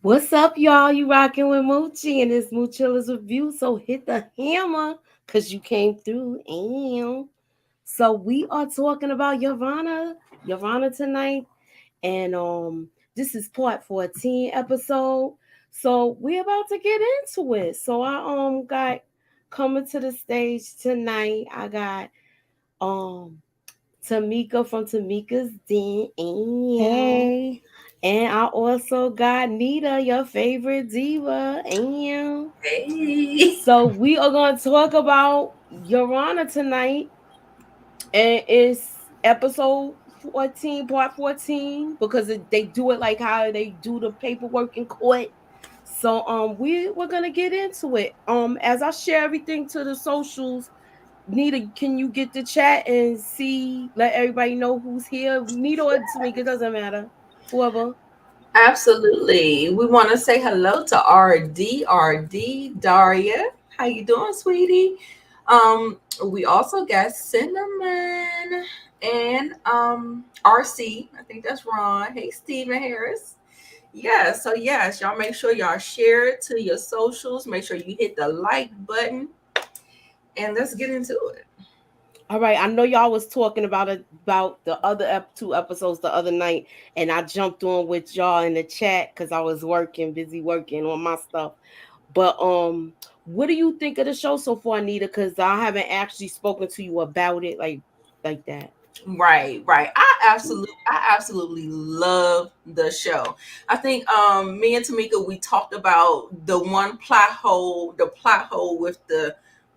What's up, y'all? You rocking with Moochie and it's Moochilla's review. So hit the hammer because you came through. And so we are talking about Yavanna tonight. And this is part 14 episode. So we're about to get into it. So I got coming to the stage tonight. I got um Tamika from Tamika's Den. Hey. And I also got Nita, your favorite diva. And Hey. so we are going to talk about Your Honor tonight. And it's episode 14, part 14, because they do it like how they do the paperwork in court. So we're gonna get into it. As I share everything to the socials, Nita, can you get the chat and see, let everybody know who's here? Nita or Tamika, doesn't matter. Whoever. Absolutely. We want to say hello to RD Daria. How you doing, sweetie? We also got Cinnamon and RC. I think that's Ron. Hey, Stephen Harris. Yeah, so yes, y'all make sure y'all share it to your socials. Make sure you hit the like button and let's get into it. All right, I know y'all was talking about the other two episodes the other night, and I jumped on with y'all in the chat because I was busy working on my stuff. But what do you think of the show so far, Anita? Because I haven't actually spoken to you about it like that. Right. I absolutely love the show. I think me and Tamika we talked about the plot hole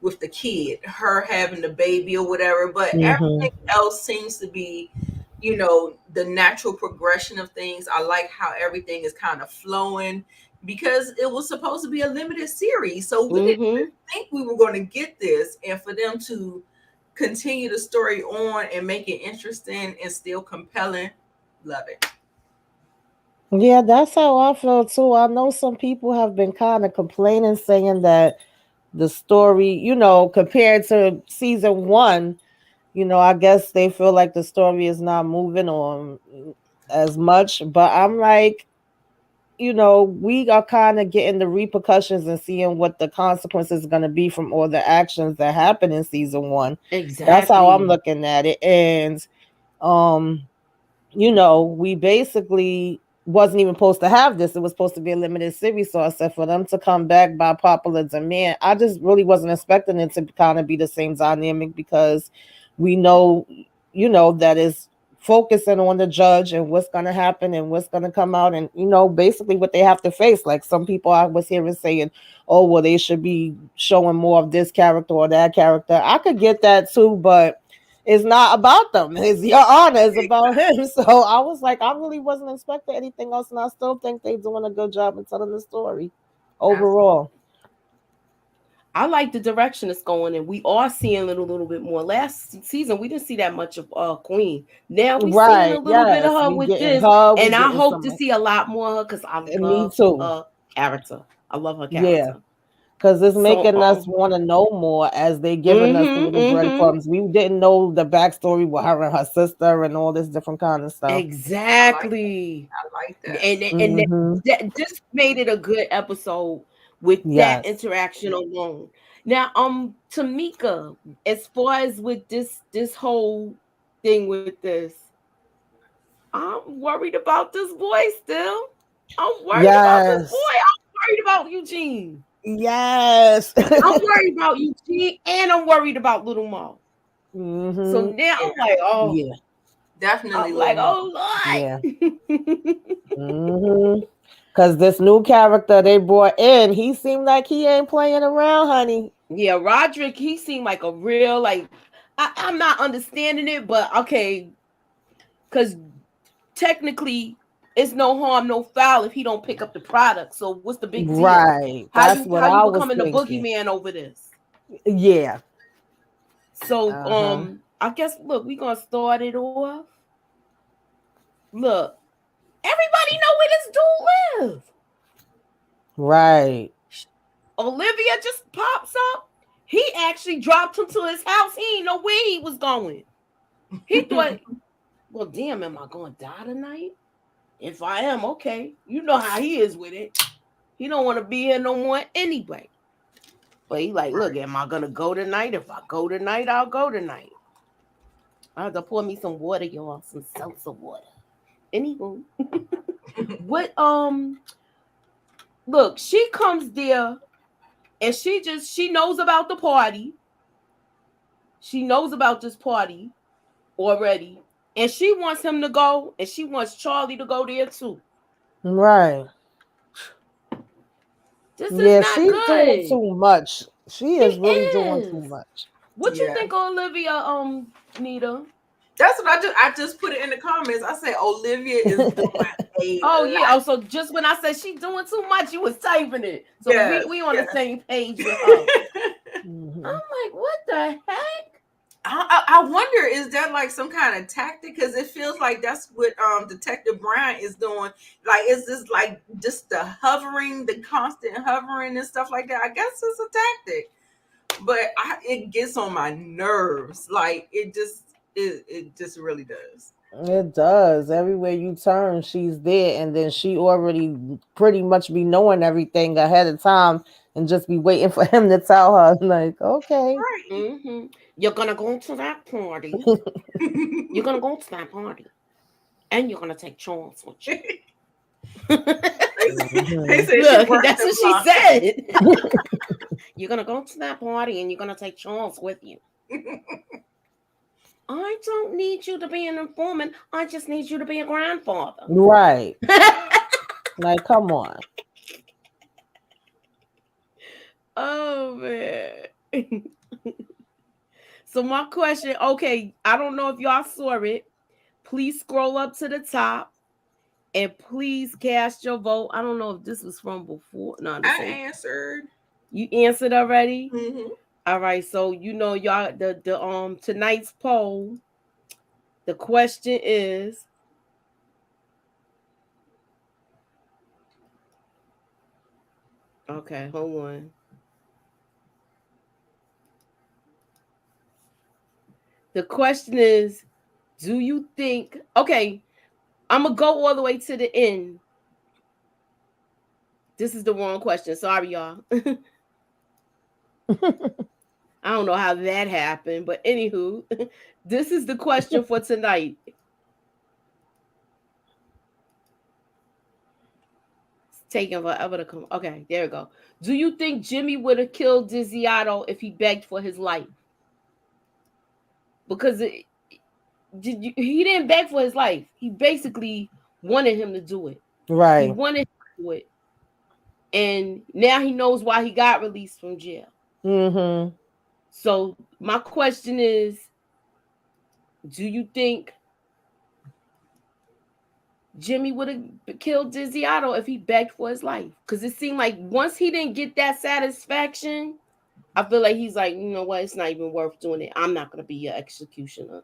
with the kid, her having the baby or whatever, but Mm-hmm. everything else seems to be, the natural progression of things. I like how everything is kind of flowing because it was supposed to be a limited series. So we didn't Mm-hmm. think we were going to get this, and for them to continue the story on and make it interesting and still compelling. Love it. Yeah, that's how I feel too. I know some people have been kind of complaining, saying that the story, compared to season one, I guess they feel like the story is not moving on as much. But I'm like, we are kind of getting the repercussions and seeing what the consequences going to be from all the actions that happen in season one. That's how I'm Exactly. looking at it. And um we basically wasn't even supposed to have this. It was supposed to be a limited series. So I said for them to come back by popular demand, I just really wasn't expecting it to kind of be the same dynamic because we know, that is focusing on the judge and what's going to happen and what's going to come out and, basically what they have to face. Like some people I was hearing saying, oh, well, they should be showing more of this character or that character. I could get that too, but it's not about them. It's your honor. It's about him. So I was like, I really wasn't expecting anything else, and I still think they're doing a good job in telling the story overall. I like the direction it's going, and we are seeing a little bit more. Last season, we didn't see that much of Queen. Now we seeing a Right? little bit of Yes, her we with getting this, her. We and I getting hope to some. see a lot more of her because I And me love too. her character. I love her Yeah, character. because it's So making us want to know more as they giving us the mm-hmm, little mm-hmm. breadcrumbs. We didn't know the backstory with her and her sister and all this different kind of stuff. I like Exactly. I like that. And Mm-hmm. that just made it a good episode with that Yes. interaction alone. Now, Tamika, as far as with this whole thing with this, I'm worried about this boy still. I'm worried about this Yes. boy. I'm worried about Eugene. Yes. I'm worried about Eugene, and I'm worried about Little Mo. So Mm-hmm. now Yeah, Yeah. definitely I'm like, little Mo. oh Yeah. Lord. Mm-hmm. Cause this new character they brought in, he seemed like he ain't playing around, honey. Yeah, Roderick, he seemed like a real I'm not understanding it, but okay, because technically it's no harm, no foul if he don't pick up the product. So what's the big deal? Right. How That's you what how you I was becoming the thinking. boogeyman over this? Yeah. So Uh-huh. I guess look, we gonna start it off. Look, everybody know where this dude live. Right. Olivia just pops up. He actually dropped him to his house. He didn't know where he was going. He thought, well, damn, am I gonna die tonight? If I am, okay. You know how he is with it. He don't want to be here no more anyway. But he like, look, Right. am I gonna go tonight? If I go tonight, I'll go tonight. I have to pour me some water, y'all, some seltzer water. Anywho, what look, she comes there and she knows about the party. She knows about this party already. And she wants him to go, and she wants Charlie to go there too. Right. This is Yeah, not she's doing good. too much. She She is really doing too is. much. What you Yeah. think of Olivia, Nita? That's what I just put it in the comments. I said Olivia is doing a Oh yeah. lot. Oh, so just when I said she doing too much, you was typing it. So Yes, we on the yes. same page with her. I'm Mhm. like, what the heck? I wonder, is that like some kind of tactic? Because it feels like that's what Detective Brown is doing. Like, is this like just the hovering, the constant hovering and stuff like that? I guess it's a tactic, but it gets on my nerves. Like it just really does. It does. Everywhere you turn, she's there, and then she already pretty much be knowing everything ahead of time, and just be waiting for him to tell her. Like, okay. Right. You're gonna go to that party. You're gonna go to that party, and you're gonna take Charles with you. They Mhm. say she Look, worked that's the what she block. said. You're gonna go to that party, and you're gonna take Charles with you. I don't need you to be an informant. I just need you to be a grandfather. Right. Like, come on. Oh man. So my question, okay, I don't know if y'all saw it. Please scroll up to the top and please cast your vote. I don't know if this was from before. No, this I ain't. answered. You answered already? Mm-hmm. All right. So you know y'all the tonight's poll. The question is, okay, hold on. The question is, do you think okay, I'm gonna go all the way to the end. This is the wrong question. Sorry, y'all. I don't know how that happened, but anywho, this is the question for tonight. It's taking forever to come. Okay, there we go. Do you think Jimmy would have killed Dizziato if he begged for his life? Because he didn't beg for his life. He basically wanted him to do it. He Right. wanted him to do it. And now he knows why he got released from jail. Mhm. So my question is, do you think Jimmy would have killed Dizziato if he begged for his life? Because it seemed like once he didn't get that satisfaction, I feel like he's like, you know what, it's not even worth doing it. I'm not gonna be your executioner.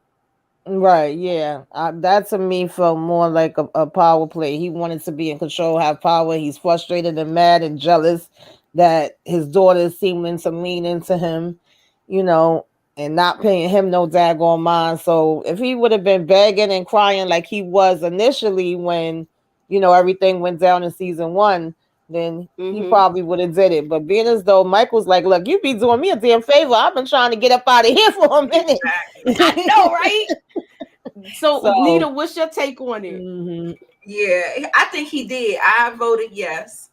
Right, yeah. That to me felt more like a power play. He wanted to be in control, have power. He's frustrated and mad and jealous that his daughter is seeming to lean into him, you know, and not paying him no daggone mind. So if he would have been begging and crying like he was initially when, everything went down in season one, then he Mm-hmm. probably would have did it. But being as though Michael's like, look, you be doing me a damn favor. I've been trying to get up out of here for a minute. Exactly. I know, right? So, Nita, So, what's your take on it? mhm. Yeah, I think he did. I voted yes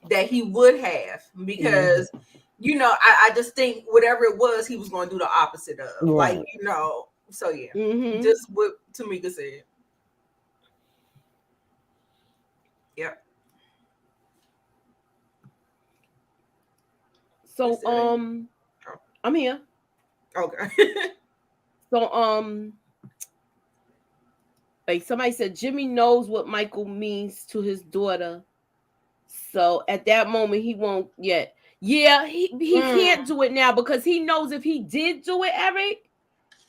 that he would have Mhm. because I just think whatever it was he was going to do the opposite of, like, Right. so yeah, Mm-hmm. just what Tamika said. Yep. Is So, there any? Oh, I'm here. okay. So, like somebody said, Jimmy knows what Michael means to his daughter. So at that moment, he won't yet. Yeah, he Mm, can't do it now because he knows if he did do it, Eric,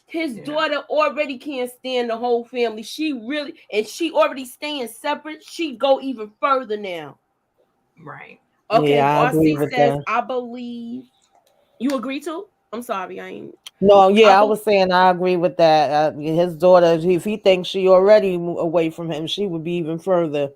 his yeah. daughter already can't stand the whole family. She really, and she already staying separate. She go even further now. Right. Okay, Yeah, I agree RC with says, that. I believe. You agree too? I'm sorry, I ain't. No, I yeah, I bel was saying I agree with that. His daughter, if he thinks she already away from him, she would be even further.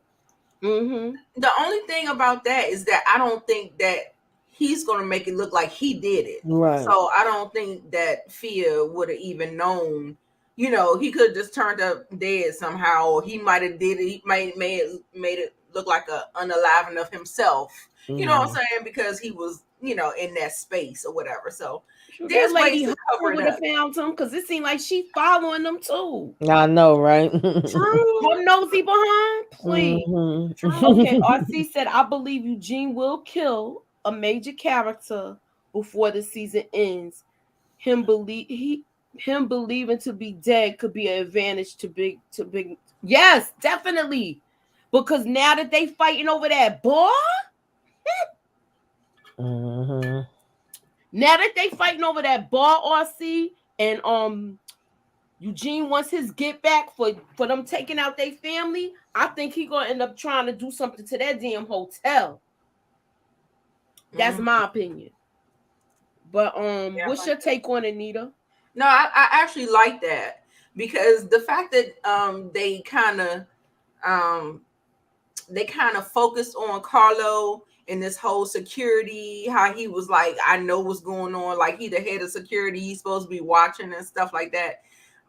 Mm-hmm. The only thing about that is that I don't think that he's going to make it look like he did it. Right. So I don't think that Fia would have even known. You know, he could have just turned up dead somehow, or he might have did it. He might made it look like a unaliving of himself. You know what I'm Mm. saying? Because he was, you know, in that space or whatever. So Sure, that there's ways lady to cover it would have up. found him because it seemed like she following them too. I know, right? True. Her nosy behind, please. Okay, True. Mhm. RC said, I believe Eugene will kill a major character before the season ends. Him believe he him believing to be dead could be an advantage to big. Yes, definitely. Because now that they fighting over that boy, Mhm. now that they fighting over that ball, RC, and Eugene wants his get back for them taking out their family, I think he gonna end up trying to do something to that damn hotel. That's Mhm. my opinion. But Yeah, I what's like your that. take on it, Nita? No, I actually like that because the fact that um they kind of focused on Carlo and this whole security, how he was like, I know what's going on, like he the head of security, he's supposed to be watching and stuff like that.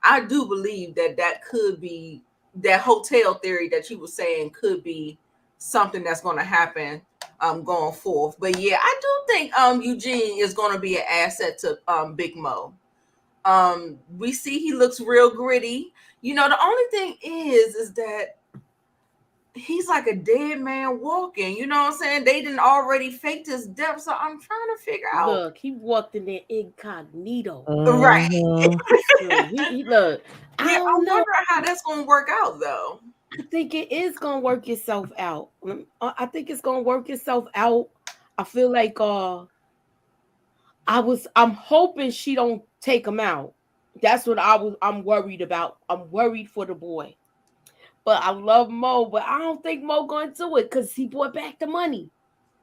I do believe that that could be that hotel theory that you were saying could be something that's going to happen going forth. But yeah, I do think Eugene is going to be an asset to Big Mo. We see he looks real gritty. You know, the only thing is that he's like a dead man walking. You know what I'm saying? They didn't already faked his death, so I'm trying to figure out. Look, he walked in there incognito. Right. Mhm. He look. I Yeah, don't I'm know. wondering how that's gonna work out though. I think it is gonna work itself out. I think it's gonna work itself out. I feel like I'm hoping she don't take him out. That's what I'm worried about. I'm worried for the boy. But I love Mo, but I don't think Mo gonna do it because he brought back the money.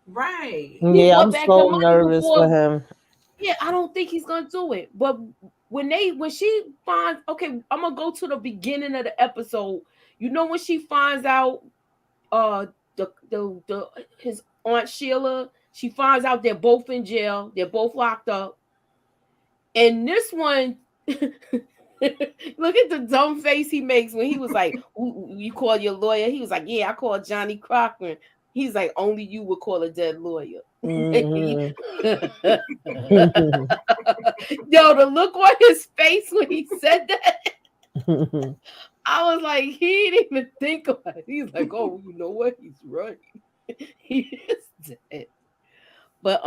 Right. He Yeah, I'm brought back the so money nervous for before. him. Yeah, I don't think he's gonna do it. But when she finds, okay, I'm gonna go to the beginning of the episode. You know when she finds out uh the his aunt Sheila, she finds out they're both in jail, they're both locked up. And this one, look at the dumb face he makes when he was like, "You call your lawyer?" He was like, "Yeah, I called Johnny Cochran." He's like, "Only you would call a dead lawyer." Mhm. Yo, the look on his face when he said that, I was like, he didn't even think about it. He's like, "Oh, you know what? He's right. He is dead." But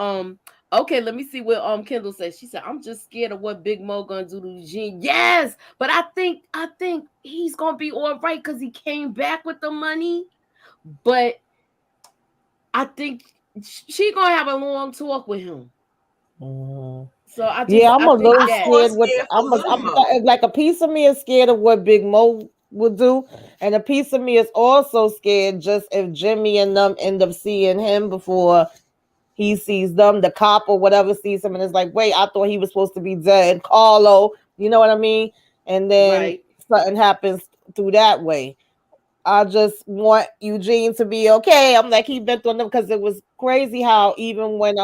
okay, let me see what Kendall says. She said, "I'm just scared of what Big Mo gonna do to Eugene." Yes, but I think he's gonna be all right because he came back with the money. But I think she gonna have a long talk with him. Mhm. So Yeah, I'm I a think little I'm that. more scared. What scared for Little I'm Mo. like a piece of me is scared of what Big Mo would do, and a piece of me is also scared just if Jimmy and them end up seeing him before he sees them, the cop or whatever sees him, and is like, wait, I thought he was supposed to be dead. Carlo, you know what I mean? And then Right. something happens through that way. I just want Eugene to be okay. I'm like he bent on them because it was crazy how even when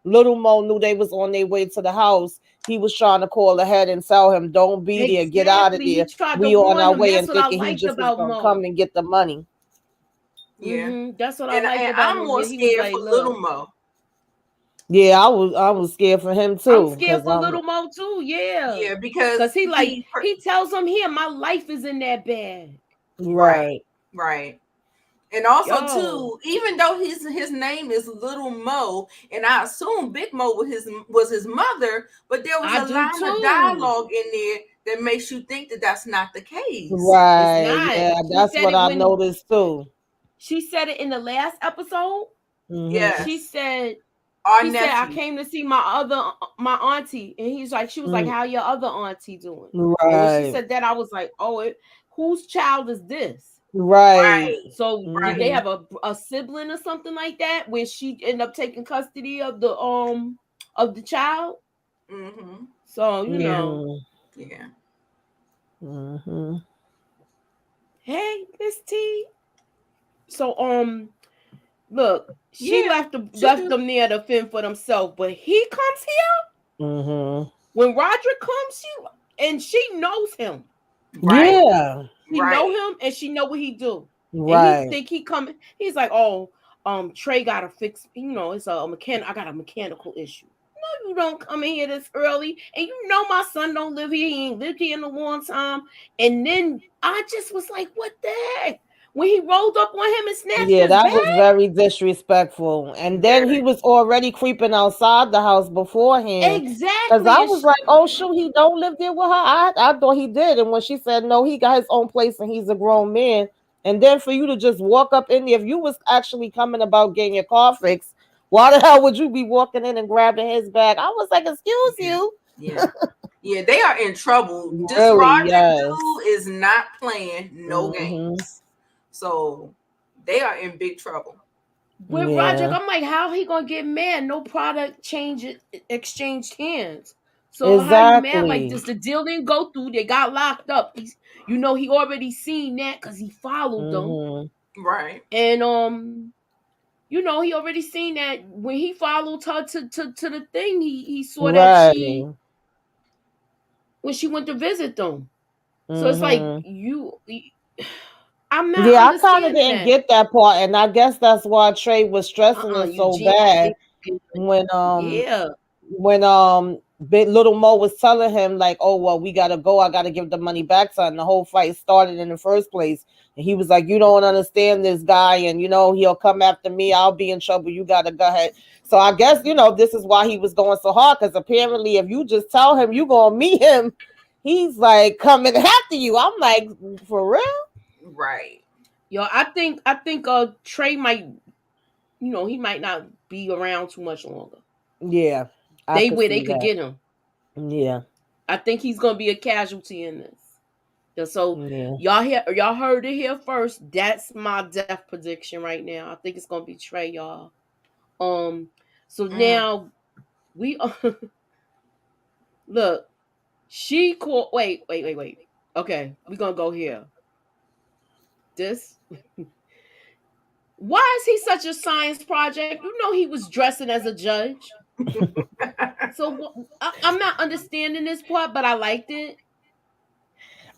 Little Mo knew they was on their way to the house, he was trying to call ahead and tell him, "Don't be there, get out of Exactly. He there. tried to We on warn our him. way," That's and what I thinking he liked just was about gonna come Mo. and get the money. Yeah. That's what I liked And about I'm him. more Where he was scared like, for Little "Look, Mo. Yeah, I was scared for him I'm too scared because for I'm Little Mo too." Yeah, Yeah, because cause he tells him here, my life is in that bag. right, right. right. And also Yo, too, even though his name is Little Mo, and I assume Big Mo was his mother, but there was I a do line of too. dialogue in there that makes you think that that's not the case. It's Right. not. Yeah, She that's said what it I when noticed too. she said it in the last episode. Hmm. She Yes, said our she said I nephew. came to see my auntie, and she was like, Mm, "How your other auntie doing?" And when she right. said that, I was like, "Oh, whose child is this?" Right. Right, So did they right. Hmm. have a sibling or something like that when she ended up taking custody of the child? Mm-hmm. So Yeah. Mhm. Yeah. Mhm. hey, Miss T. So look, she Yeah. She left do. them there to fend for themselves, but he comes here Mhm. when Roderick comes here, and she knows him. Right. Yeah. She know Right. him, and she know what he do. And he Right. think he coming. He's like, oh, Trey got to fix. It's a mechanic. I got a mechanical issue. No, you don't come in here this early, and you know my son don't live here. He ain't lived here in a long time. And then I just was like, what the heck? When he rolled up on him and snatched Yeah, his that was bag. very disrespectful. And then he Very. was already creeping outside the house beforehand. Cause Exactly. I And was like, oh shoot, he don't live there with her. I thought he did. And when she said no, he got his own place and he's a grown man. And then for you to just walk up in there, if you was actually coming about getting your car fixed, why the hell would you be walking in and grabbing his bag? I was like, excuse Yeah. you. Yeah. Yeah, they are in trouble. This Really, Roderick yes. dude is not playing no Hmm. games. So they are in big trouble. with Roderick, Yeah, I'm like, how he gonna get mad? No product exchanged hands. So how you mad like exactly. this? The deal didn't go through. They got locked up. He already seen that because he followed them, Hmm. Right. and he already seen that when he followed her to the thing. He saw that Right. when she went to visit them. So it's like Hmm. I'm not Yeah, I kind of understanding didn't that. get that part, and I guess that's why Trey was stressing it so Eugene. bad when Yeah. big little Mo was telling him like, oh well, we gotta go. I gotta give the money back to her. And the whole fight started in the first place, and he was like, you don't understand this guy, and he'll come after me. I'll be in trouble. You gotta go ahead. So I guess this is why he was going so hard because apparently, if you just tell him you gonna meet him, he's like coming after you. I'm like, for real? Right. Yo, I think Trey might he might not be around too much longer. Yeah, I They could where they see could that. get him. Yeah, I think he's gonna be a casualty in this. Yeah, so yeah. y'all heard it here first. That's my death prediction right now. I think it's gonna be Trey, y'all. Um, so Mm. now we look. She called. Wait. Okay, we're gonna go here. This. Why is he such a science project? You know he was dressing as a judge. So I'm not understanding this part, but I liked it.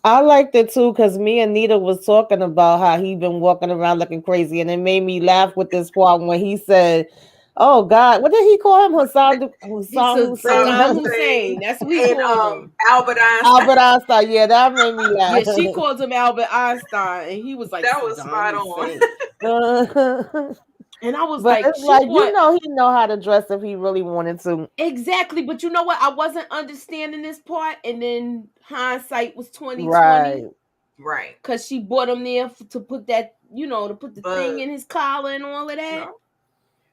I liked it too because me and Nita was talking about how he been walking around looking crazy, and it made me laugh with this part when he said, "Oh God, what did he call him? He's Hassan Hussein, Saddam Saddam Hussein Hussein. That's what he and called him. Albert Einstein. Albert Einstein." Yeah, that made me Yeah, laugh. she called him Albert Einstein, and he was like That was Saddam spot on. Hussein. And I was But like, it's she like bought he know how to dress if he really wanted to. exactly. But you know what? I wasn't understanding this part, and then hindsight was 2020 Right. Right. because she bought him there to put that, to put the thing Bug. in his collar and all of that. No.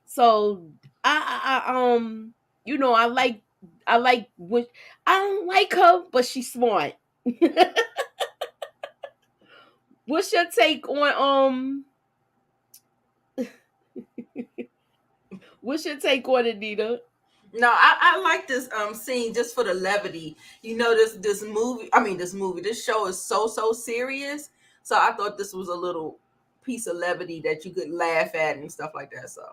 So I like what I don't like her, but she's smart. What's your take on what's your take on Anita? No, I like this scene just for the levity. This show is so serious. So I thought this was a little piece of levity that you could laugh at and stuff like that. So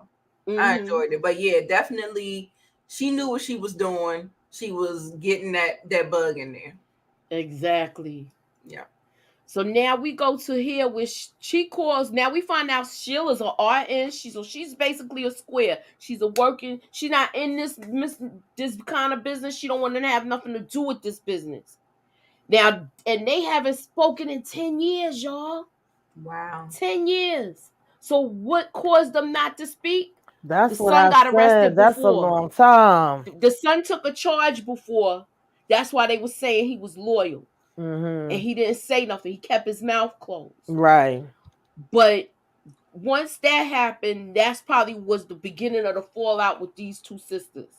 I Mm-hmm. enjoyed it. But yeah, definitely she knew what she was doing. She was getting that bug in there. Exactly. Yeah. So now we go to here where she calls. Now we find out Sheila's an RN. She's basically a square. She's a working. She's not in this kind of business. She don't want to have nothing to do with this business. Now, and they haven't spoken in 10 years, y'all. Wow. 10 years. So what caused them not to speak? The That's what son I got said. arrested That's a before. long time. The son took a charge before. That's why they were saying he was loyal. And Hmm. he didn't say nothing. He kept his mouth closed. Right. But once that happened, that's probably was the beginning of the fallout with these two sisters.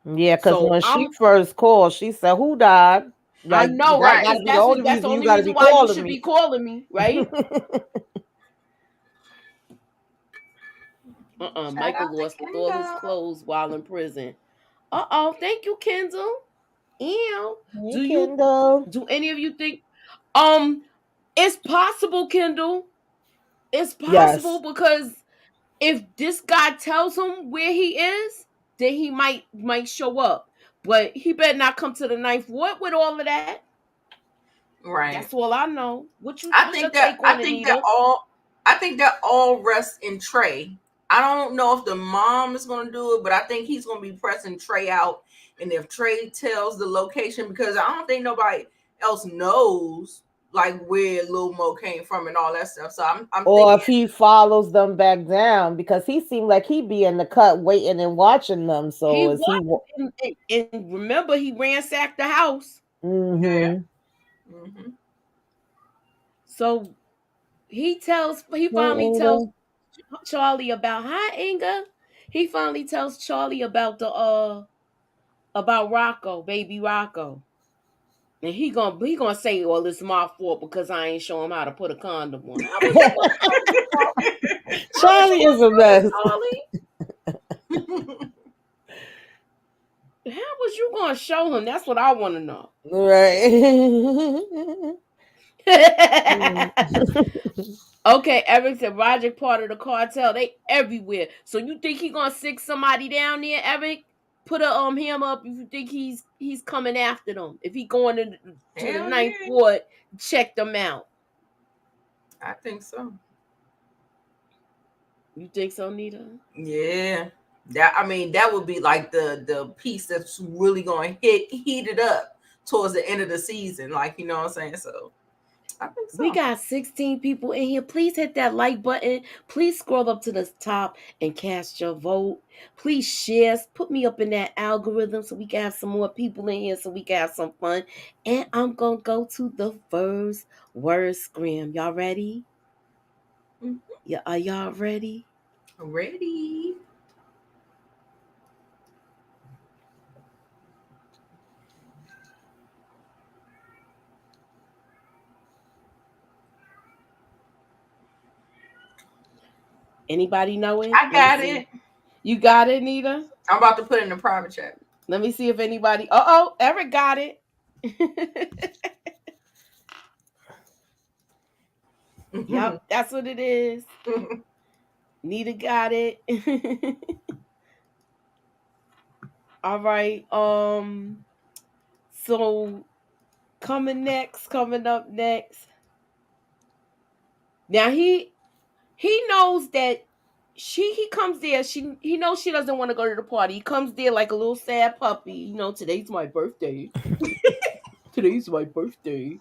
Yeah, because So when she first called, she said, "Who died?" I Like know, that right? Right. got Because to be the only that's the reason you only got to reason be why you calling should me. be calling me, right? Shout Michael out to lost all his Kendall. clothes while in prison. Thank you, Kendall. Ew. Hey, Do you Kendall. do any of you think um it's possible, Kendall? It's possible Yes. because if this guy tells him where he is, then he might show up. But he better not come to the ninth ward with all of that. Right. That's all I know. What's your take I on it, think that Nita? all I think that all rests in Trey. I don't know if the mom is going to do it, but I think he's going to be pressing Trey out. And if Trey tells the location, because I don't think nobody else knows like where Lil Mo came from and all that stuff. So I'm Or thinking, if he follows them back down, because he seemed like he'd be in the cut waiting and watching them. He So is he? was, and remember, he ransacked the house. yeah. Mm-hmm. Hmm. So he Hey, finally tells Inga. Charlie about hi Inga. He finally tells Charlie about the about Rocco, baby Rocco. And he gonna say, well, it's my fault because I ain't show him how to put a condom on. How was you gonna show him, Charlie? How was you Charlie is gonna a do it, mess. Charlie? How was you gonna show him? That's what I wanna know. Right. Okay, Eric said Roger part of the cartel. They everywhere. So you think he gonna stick somebody down there, Eric? Put a him up if you think he's coming after them. If he going to the Hell ninth yeah. ward, check them out. I think so. You think so, Nita? Yeah. That I mean that would be like the piece that's really going to heat it up towards the end of the season, like you know what I'm saying. So I think We so. got 16 people in here. Please hit that like button. Please scroll up to the top and cast your vote. Please share. Put me up in that algorithm so we can have some more people in here so we can have some fun. And I'm going to go to the first word scrim. Y'all ready? Mhm. Yeah, are y'all ready? Ready. Anybody know it? I Let me got see. it. You got it, Nita? I'm about to put it in the private chat. Let me see if anybody. Uh-oh, Eric got it. Yep, that's what it is. Nita got it. All right. So coming up next. Now he knows that he comes there. He knows she doesn't want to go to the party. He comes there like a little sad puppy. Today's my birthday. Today's my birthday,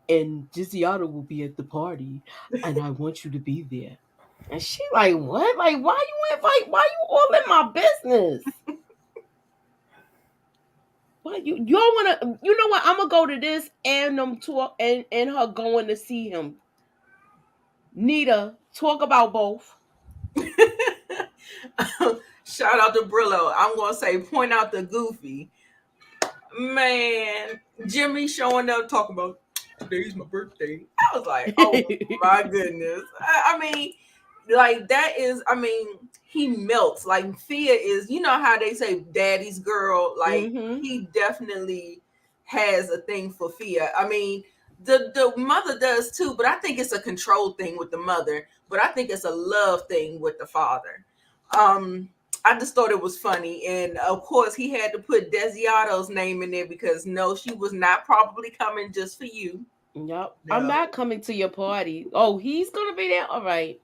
and Giziata will be at the party, and I want you to be there. And she like, what? Like, why you invite? Why you all in my business? Why you all wanna? You know what? I'm gonna go to this and them talk and her going to see him. Nita, talk about both. Shout out to Brillo. I'm gonna say point out the goofy. Man, Jimmy showing up talking about today's my birthday. I was like, oh my goodness. I mean, like that is, I mean, he melts. Like Fia is, you know how they say daddy's girl. Like Mm-hmm. he definitely has a thing for Fia. I mean, the mother does too, but I think it's a control thing with the mother. But I think it's a love thing with the father. Um, I just thought it was funny. And of course, he had to put Desiato's name in there because no, she was not probably coming just for you. Yep. I'm No. not coming to your party. Oh, he's gonna be there. All right.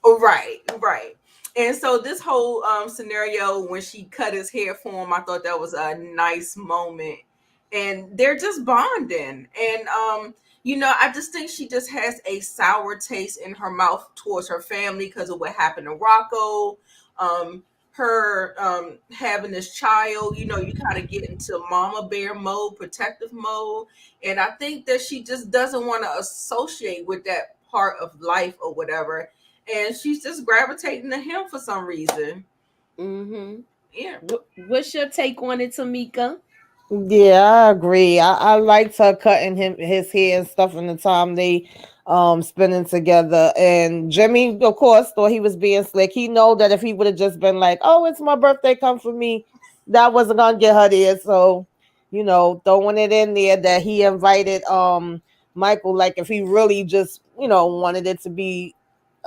Oh, right, right. And so this whole scenario when she cut his hair for him, I thought that was a nice moment. And they're just bonding. And I just think she just has a sour taste in her mouth towards her family because of what happened to Rocco. Her having this child, you kind of get into mama bear mode, protective mode. And I think that she just doesn't want to associate with that part of life or whatever, and she's just gravitating to him for some reason. Mm-hmm. Yeah. What's your take on it, Tamika? Yeah, I agree. I liked her cutting his hair and stuff in the time they spending together. And Jimmy, of course, thought he was being slick. He know that if he would have just been like, "Oh, it's my birthday, come for me," that wasn't gonna get her there. So, throwing it in there that he invited Michael, like if he really just, wanted it to be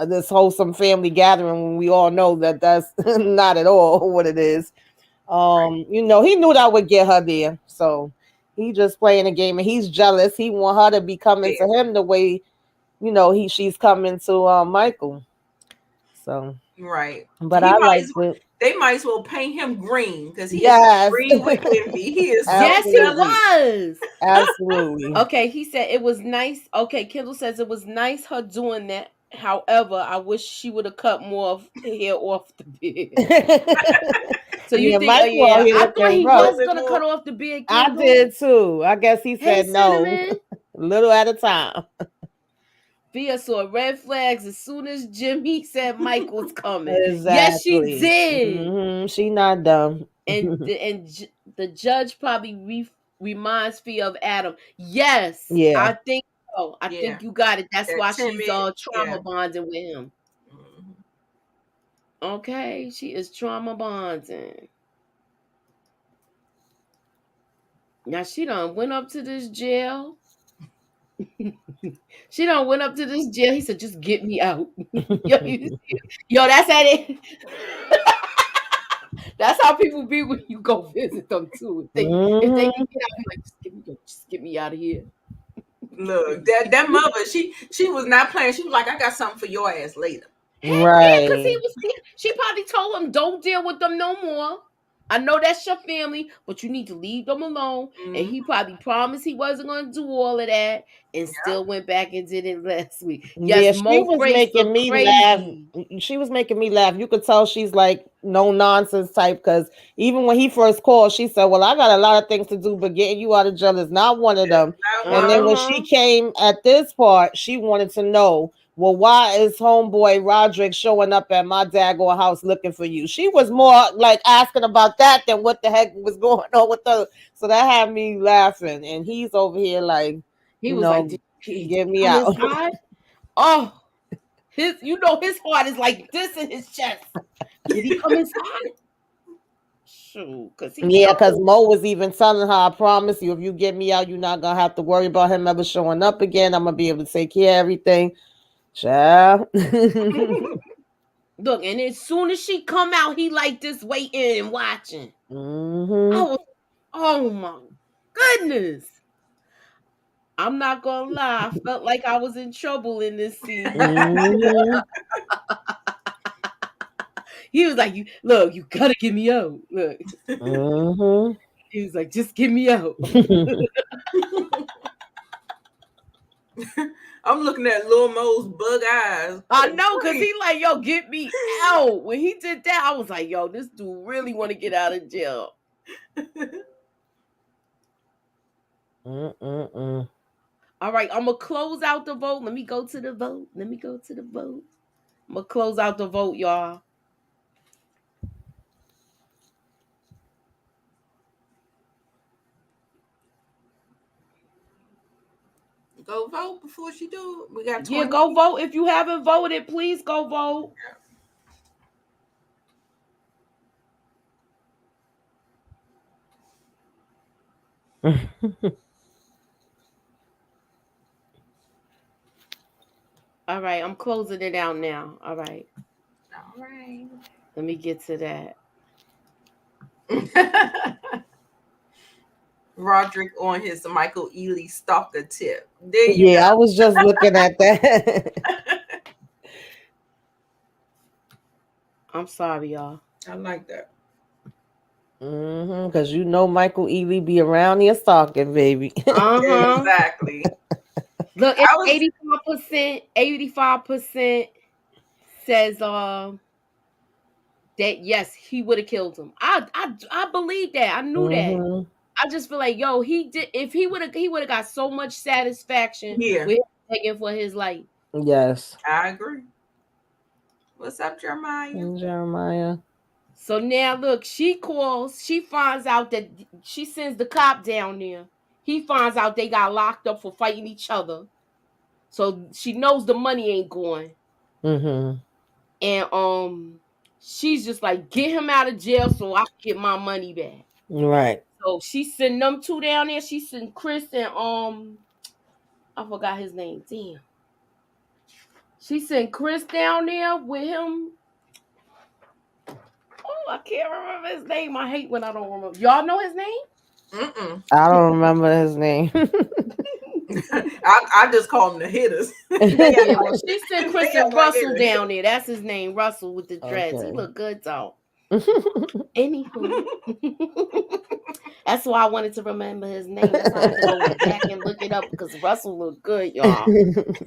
this wholesome family gathering, when we all know that that's not at all what it is. He knew that would get her there. So he just playing a game, and he's jealous. He want her to be coming to Fair. him the way, she's coming to Michael. So, Right. but I liked it. They might as well paint him green because he is Yes. green with envy. He is so Yes, he Absolutely. jealous. was. Absolutely. Okay, he said it was nice. Okay, Kendall says it was nice her doing that. However, I wish she would have cut more of hair off the beard. So you Yeah, think? Oh Michael out yeah, here I thought looking he A little rough. was bit gonna cut more. off the beard, I Kendall. did too. I guess he Hey, said no, cinnamon. little at a time. Via saw red flags as soon as Jimmy said Mike was coming. Yes, she Exactly. did. She not dumb. The judge probably reminds Fia of Adam. Yes, Yeah. I think so. I Yeah. think you got it. That's That why she's timid. Yeah. trauma bonding with him. Mhm. Okay, she is trauma bonding. Now she done went up to this jail. She done went up to this jail. He said, "Just get me out." yo, yo, that's at it. That's how people be when you go visit them too. If they can hmm get out, be like, just get me out of here. Look, that mother, she was not playing. She was like, I got something for your ass later. Heck yeah, because Right. she probably told him, don't deal with them no more. I know that's your family, but you need to leave them alone. And Mm, he probably promised he wasn't going to do all of that and yeah. still went back and did it last week. Yes, Yeah, she Mo was Frace making look me laugh. crazy. She was making me laugh. You could tell she's like no nonsense type, because even when he first called, she said, "Well, I got a lot of things to do, but getting you out of jail is not one of That's them." not one And of then them. when Uh-huh. she came at this part, she wanted to know, well, why is homeboy Roderick showing up at my daggone house looking for you? She was more like asking about that than what the heck was going on with her. So that had me laughing. And he's over here like, He you was like, know, did get he me come out. inside? Oh, his heart is like this in his chest. Did he come inside? Shoot, because he Yeah, because told. Mo was even telling her, I promise you, if you get me out, you're not gonna have to worry about him ever showing up again. I'm gonna be able to take care of everything. Child. Look, and as soon as she come out, he like this waiting and watching. I hmm was, oh my goodness. I'm not gonna lie. I felt like I was in trouble in this scene. hmm He was like, "You look, you gotta get me out." Look, hmm he was like, "Just get me out." I'm looking at Lil Mo's bug eyes. I Good know, cause grief. he like, "Yo, get me out." When he did that, I was like, "Yo, this dude really want to get out of jail." Mm-mm-mm. All right, I'm gonna close out the vote. Let me go to the vote. Let me go to the vote. I'm gonna close out the vote, y'all. Go vote before she do it. We got Yeah, 20 go people. vote. If you haven't voted, please go vote. All right, I'm closing it out now. All right, All right. let me get to that. Roderick on his Michael Ealy stalker tip. There you Yeah, I was just looking at that. I'm sorry, y'all. go. I like that. Because Michael Ely be around here stalking, baby. Uh-huh. Exactly. Look, I it's was 85%. 85% says that yes, he would have killed him. I believe that. I knew that. hmm I just feel like, yo, he did. If he would have got so much satisfaction here. with him begging for his life. Yes. I agree. What's up, Jeremiah? And Jeremiah. So now look, she calls, she finds out that she sends the cop down there. He finds out they got locked up for fighting each other. So she knows the money ain't going. hmm And she's just like, get him out of jail so I can get my money back. Right. So she's sending them two down there. She sent Chris and I forgot his name. Damn. She sent Chris down there with him. Oh, I can't remember his name. I hate when I don't remember. Y'all know his name? Mm-mm. I don't remember his name. I just call them the hitters. Yeah, well, she sent They Chris act and like they Russell the down hitters. there. That's his name, Russell with the dreads. He Okay. look good though. Anywho, that's why I wanted to remember his name. That's why I had to go back and look it up because Russell looked good, y'all.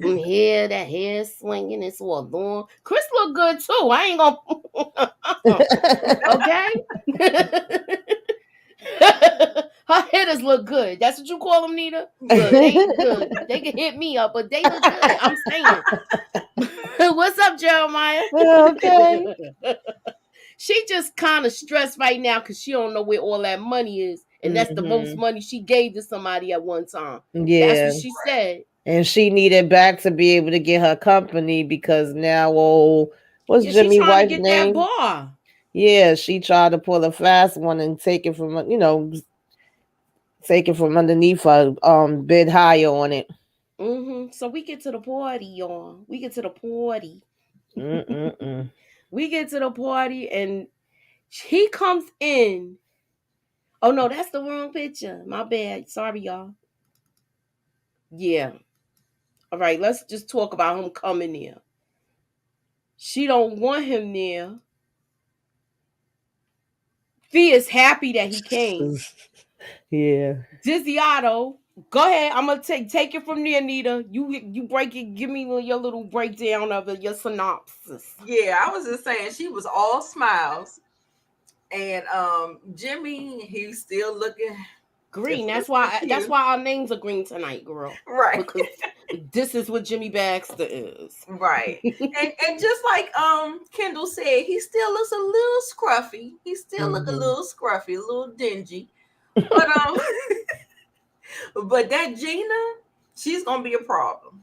Hair, that hair swinging, it's all long. Chris look good too. I ain't gonna. Okay. Her hitters look good. That's what you call them, Nita. Look, they good. They can hit me up, but they look good. I'm saying. What's up, Jeremiah? Okay. She just kind of stressed right now because she don't know where all that money is, and that's the most money she gave to somebody at one time. That's Yeah. what she said. And she needed back to be able to get her company because now, what's Yeah, she Jimmy's trying to wife's get that name? bar. Yeah, she tried to pull a fast one and take it from, take it from underneath her, bid higher on it. So we get to the party, y'all. We get to the party. Mm-mm-mm. We get to the party, and he comes in. Oh no, that's the wrong picture. My bad. Sorry, y'all. Yeah. All right, let's just talk about him coming there. She don't want him there. Fee is happy that he came. Yeah. Dizzy Otto, go ahead. I'm gonna take it from there, Nita. You break it. Give me your little breakdown of it, your synopsis. Yeah, I was just saying she was all smiles. And Jimmy, he's still looking Green. just That's cute. why our names are green tonight, girl. Right. Because this is what Jimmy Baxter is. Right. And just like Kendall said, he still looks a little scruffy. He still look a little scruffy, a little dingy. But but that Gina, she's gonna be a problem.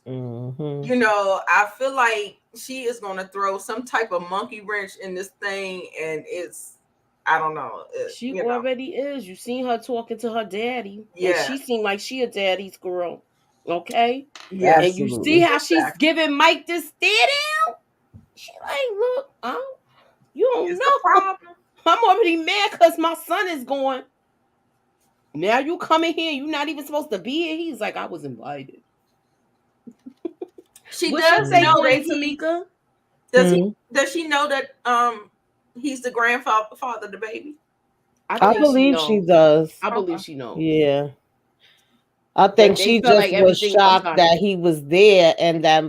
You know, I feel like she is gonna throw some type of monkey wrench in this thing, and it's I don't know. She already is. You seen her talking to her daddy, and Yeah. she seemed like she a daddy's girl. Okay, Yeah. and you see Absolutely. how she's Exactly. giving Mike this stare down. She like, look, you don't It's the know. problem. I'm already mad because my son is going. Now you coming here, you not even supposed to be here. He's like, I was invited. She What's your does take know on that it, he Tamika? does she know that he's the grandfather father of the baby? I I think she believe she know. does. I believe Okay. she know. Yeah. I But think they she feel just like was everything. I'm shocked sorry. that he was there and that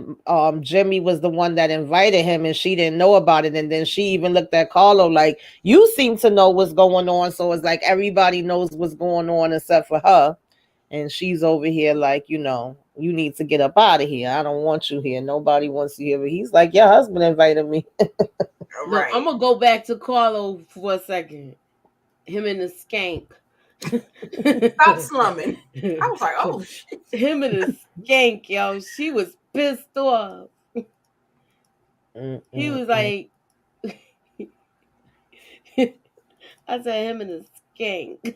Jimmy was the one that invited him and she didn't know about it. And then she even looked at Carlo like, you seem to know what's going on. So it's like everybody knows what's going on except for her. And she's over here like, you need to get up out of here. I don't want you here. Nobody wants you here. But he's like, your husband invited me. Look, I'm Right. gonna go back to Carlo for a second. Him and the skank. Stop slumming. I was like, oh shit. Him and the skank, yo. She was pissed off. He was Mm-mm-mm. like, I said him and the skank.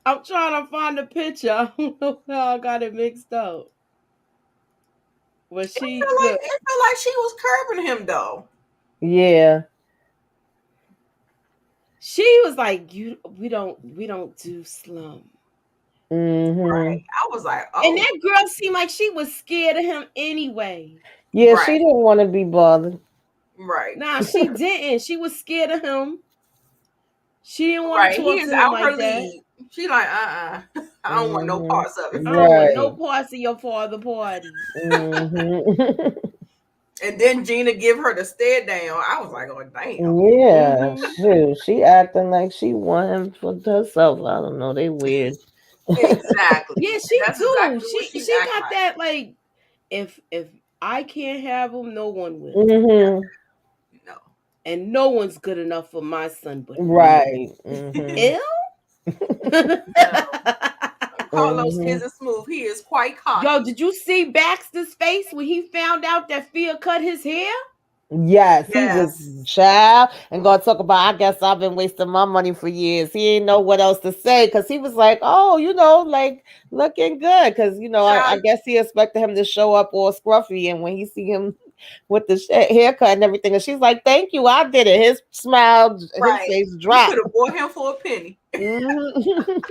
I'm trying to find a picture. I don't know how I got it mixed up. But she look, It felt like she was curbing him though. Yeah. she was like, we don't do slum. Hmm. Right. I was like, And oh, that girl seemed like she was scared of him anyway. Yeah, she right, didn't want to be bothered. right, Nah, she didn't. She was scared of him. She didn't want to right. He talk is to him out like her that. league. She like, I don't want no Hmm. parts of it. I don't want Right. no parts of your father party. Hmm. And then Gina give her the stare down. I was like, oh damn. Yeah, Mm-hmm. shoot. She acting like she want him for herself. I don't know. They weird. Exactly. Yeah, she That's do. exactly what She she's acting got like. that like if I can't have him, no one will. Hmm. No. And no one's good enough for my son but me. Right. Hmm. Ew. No. Carlos Mm-hmm. isn't smooth. He is quite Yo, cocky. did you see Baxter's face when he found out that Fia cut his hair? Yes, he was Yes. child and gonna talk about. I guess I've been wasting my money for years. He didn't know what else to say because he was like, "Oh, like looking good." Because I Child, guess he expected him to show up all scruffy, and when he see him with the haircut and everything, and she's like, "Thank you, I did it." His smile, his right. face You could dropped. have bought him for a penny. Mhm.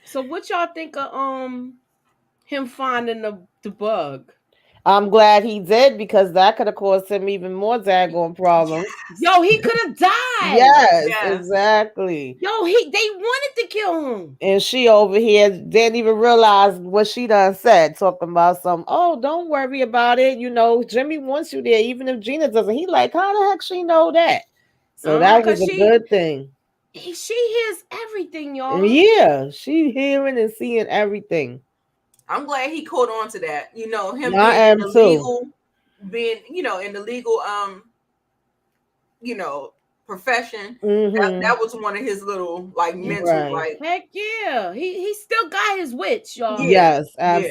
So what y'all think of him finding the bug? I'm glad he did because that could have caused him even more daggone problems. Yo, Yes. he could have died. Yes, Yes. exactly. Yo, they wanted to kill him. And she over here didn't even realize what she done said, talking about some, oh, don't worry about it. Jimmy wants you there, even if Gina doesn't. He like, how the heck she know that? So that was Cause a good thing. she hears everything, And y'all. yeah, she hearing and seeing everything. I'm glad he caught on to that. Him I being in am the too. legal, in the legal, you know, profession. That Mm-hmm. was one of his little like mental Right. like, Heck yeah. He still got his wits, y'all. yeah, Yes, yeah.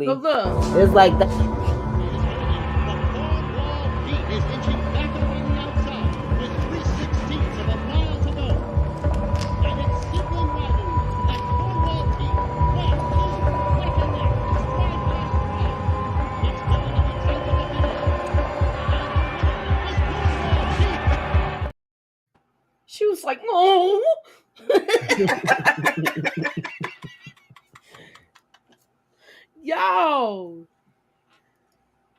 So absolutely. look. It's like that. She was like, no. Yo.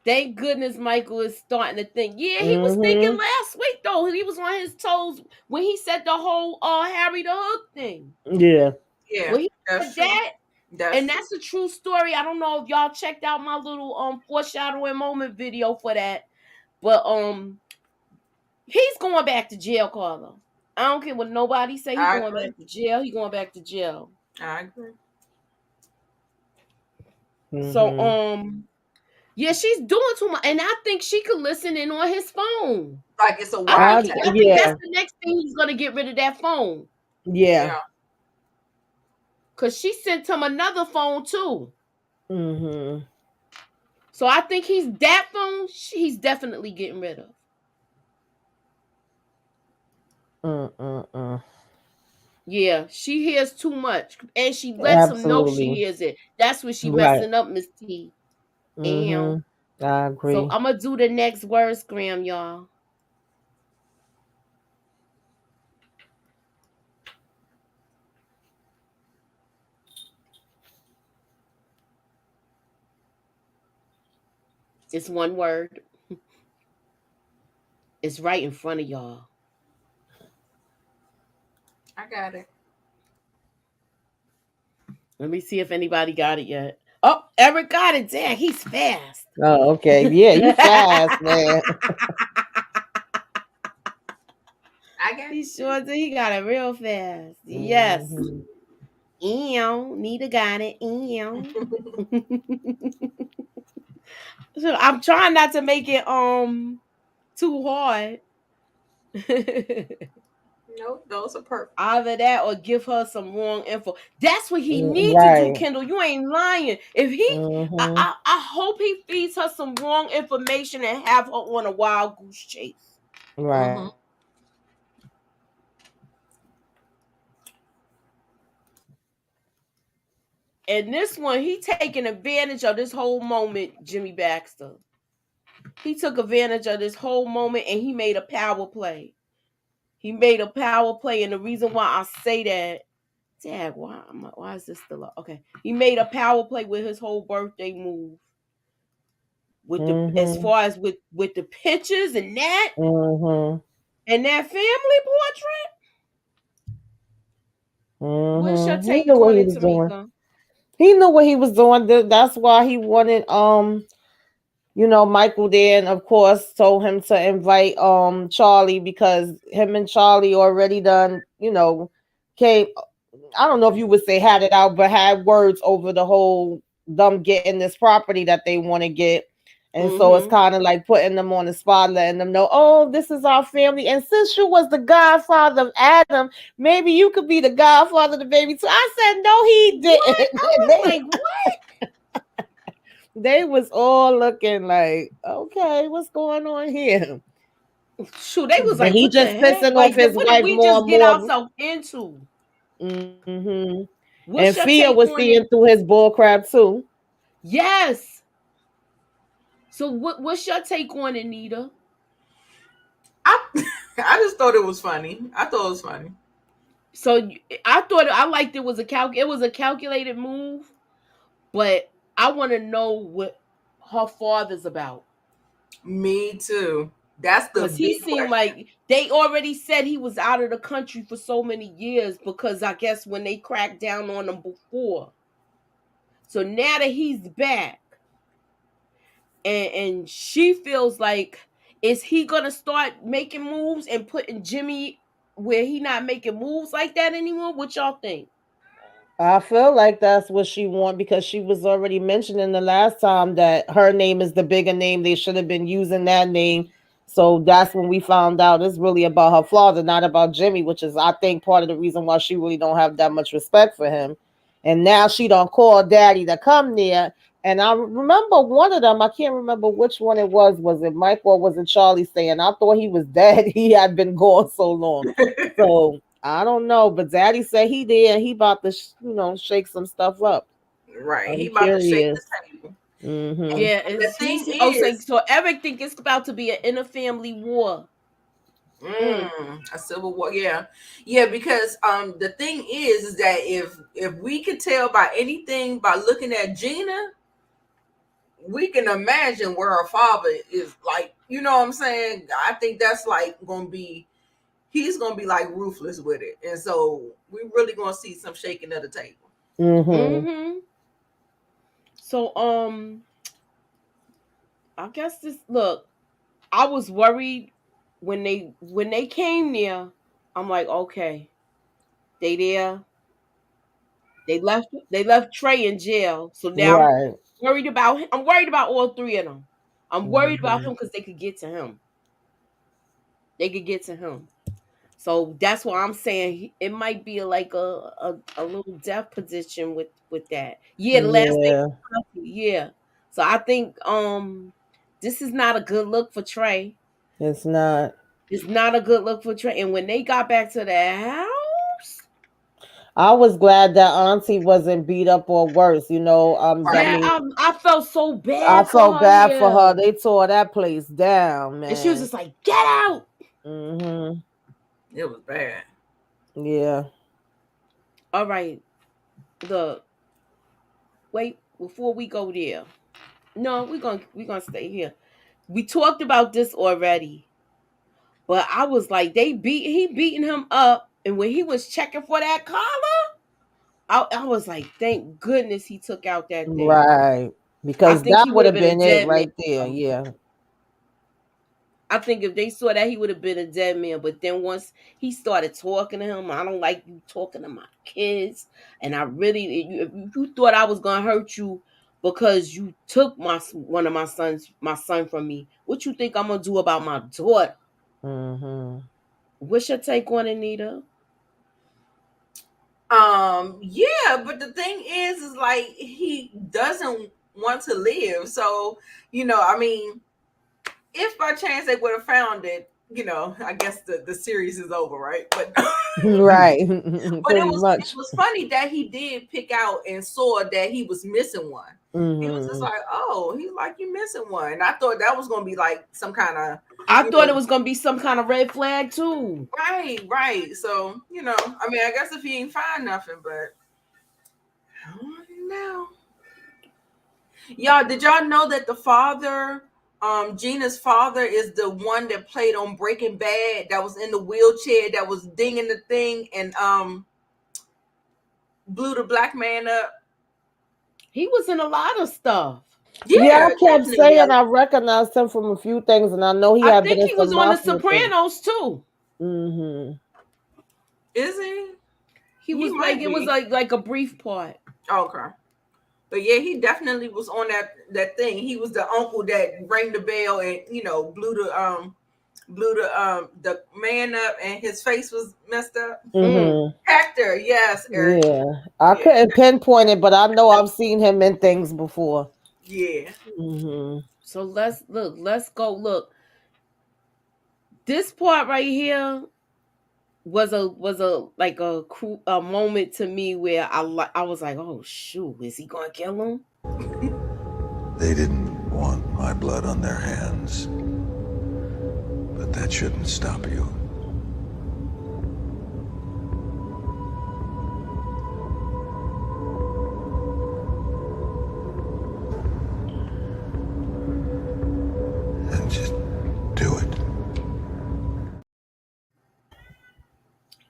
Thank goodness Michael is starting to think. Yeah, he was thinking Mm-hmm. last week though. He was on his toes when he said the whole Harry the Hook thing. Yeah. Yeah, When he that's said true. that, That's and true. that's a true story. I don't know if y'all checked out my little foreshadowing moment video for that, but he's going back to jail, Carla. I don't care what nobody say. He I going agree. back to jail. He going back to jail. I agree. So Mm-hmm. yeah, she's doing too much, and I think she could listen in on his phone. Like it's a I wiretap. think that's Yeah. the next thing he's gonna get rid of that phone. Yeah. Yeah. Cause she sent him another phone too. Mm-hmm. So I think that phone he's definitely getting rid of. Mm-mm-mm. Yeah, she hears too much. And she lets him know she Absolutely. hears it. That's what she Right. messing up, Miss T. And Mm-hmm. I so agree. I'm gonna do the next word scram, y'all. It's one word. It's right in front of y'all. I got it. Let me see if anybody got it yet. Oh, Eric got it. Damn, he's fast. Oh, okay. Yeah, you fast, man. I got He it too. sure did. He got it real fast. Yes. Mm-hmm. Ew. Nita got it. Ew. So I'm trying not to make it too hard. No, those are perfect. Either that or give her some wrong info. That's what he need to do, Right. Kendall. You ain't lying. If he, Mm-hmm. I hope he feeds her some wrong information and have her on a wild goose chase. Right. Hmm. And this one, he taking advantage of this whole moment, Jimmy Baxter. He took advantage of this whole moment and he made a power play. He made a power play, and the reason why I say that, Dad, why is this still up? Okay, he made a power play with his whole birthday move, with the as Mm-hmm. far as with the pictures Mm-hmm. and that family portrait. What's your Mm-hmm. He take knew what on he it, was doing. Tamika? He knew what he was doing. That's why he wanted Michael there, and of course told him to invite Charlie because him and Charlie already done, came. I don't know if you would say had it out, but had words over the whole them getting this property that they want to get. And so it's Mm-hmm. kind of like putting them on the spot, letting them know, oh, this is our family. And since you was the godfather of Adam, maybe you could be the godfather of the baby too. I said, no, he What? didn't. I And was like, what? they was all looking like, okay, what's going on here? Shoot, they was But like, he what the just heck? pissing off Like, his what did wife we more just and get more. ourselves into? Mm-hmm. And What's your Fia take was on seeing it? through his bullcrap too. Yes. So what's your take on it, Nita? I I just thought it was funny. I thought it was funny. So I thought I liked it was it was a calculated move, but I want to know what her father's about. Me too. That's the Cause he big seemed question. like they already said he was out of the country for so many years because I guess when they cracked down on him before. So now that he's back and she feels like is he gonna start making moves and putting Jimmy where he not making moves like that anymore? What y'all think? I feel like that's what she want because she was already mentioning the last time that her name is the bigger name. They should have been using that name. So that's when we found out it's really about her father, not about Jimmy, which is I think part of the reason why she really don't have that much respect for him. And now she don't call daddy to come there. And I remember one of them, I can't remember which one it was. Was it Mike or was it Charlie saying, I thought he was dead. He had been gone so long. So I don't know, but Daddy said he did. And he about to, shake some stuff up. Right. He I'm about to shake the curious. table. Mm-hmm. Yeah, The it's thing he's oh is, so Eric think it's about to be an inner family war. Mm. a civil war. Yeah, yeah. Because the thing is that if we could tell by anything by looking at Gina, we can imagine where her father is. Like, you know what I'm saying? I think that's like gonna be. He's gonna be like ruthless with it, and so we really gonna see some shaking of the table. Mm-hmm. Mm-hmm. So I guess this look, I was worried when they came there. I'm like, okay, they there. They left Trey in jail. So now Right. worried about him. I'm worried about all three of them. I'm worried about Mm-hmm. him because they could get to him. They could get to him. So that's why I'm saying it might be like a little death position with that. Yeah, the last name Yeah, was Puffy, yeah. So I think this is not a good look for Trey. it's not. It's not a good look for Trey. And when they got back to the house, I was glad that Auntie wasn't beat up or worse. I Right. yeah, mean, I felt so I bad for felt her. bad for Yeah, her. They tore that place down, and she was man. just like, "Get out!" Mm-hmm. It was bad. Yeah. All right, the wait before we go there. No, we're gonna stay here. We talked about this already, but I was like, he beating him up, and when he was checking for that collar, I was like, thank goodness he took out that thing. Right. I Because think that he would would have have been a been it dead man. right there. Yeah. I think if they saw that, he would have been a dead man. But then once he started talking to him, I don't like you talking to my kids, and I really, if you thought I was gonna hurt you because you took one of my son from me, what you think I'm gonna do about my daughter? Mm-hmm. What's your take on it, Nita? Yeah, but the thing is like he doesn't want to live. So, I mean, if by chance they would have found it, I guess the series is over, right? But Right. but it Pretty was it much. was funny that he did pick out and saw that he was missing one. He was just Mm-hmm. like, "Oh, he's like you missing one." And I thought that was gonna be like some kind of, I you thought know, it was gonna be some kind of red flag too. right, right. So, I mean, I guess if he ain't find nothing, but I don't know. Y'all, did y'all know that the father, Gina's father, is the one that played on Breaking Bad? That was in the wheelchair, that was dinging the thing and blew the black man up. He was in a lot of stuff. Yeah, Yeah, I kept definitely. saying I recognized him from a few things, and I know he I had been think in he was some on The mafia things. Sopranos too. Mm-hmm. Is he? He He was like might it was be. like a brief part. Okay. But yeah, he definitely was on that thing. He was the uncle that rang the bell and blew the man up and his face was messed up. Mm. Mm-hmm. Hector, yes, Eric. Yeah, I Yeah, couldn't pinpoint it, but I know I've seen him in things before. yeah. Mm-hmm. So let's look. Let's go look. This part right here was a like a moment to me where I was like, oh shoot, is he gonna kill him? They didn't want my blood on their hands, but that shouldn't stop you. And just do it.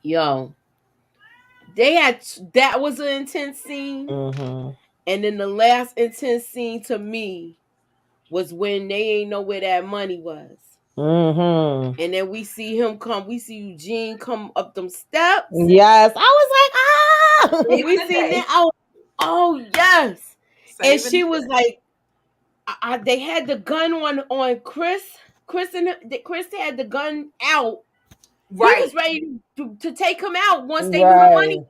Yo, they had that was an intense scene, Mm-hmm. and then the last intense scene to me was when they ain't know where that money was. Mm-hmm. And then we see him come. We see Eugene come up them steps. Yes, I was like, ah. And Saving we the seen day. that. Oh yes. And Saving she the was day. like, they had the gun on Chris. Chris had the gun out. He Right. was ready to take him out once they knew the money. Right.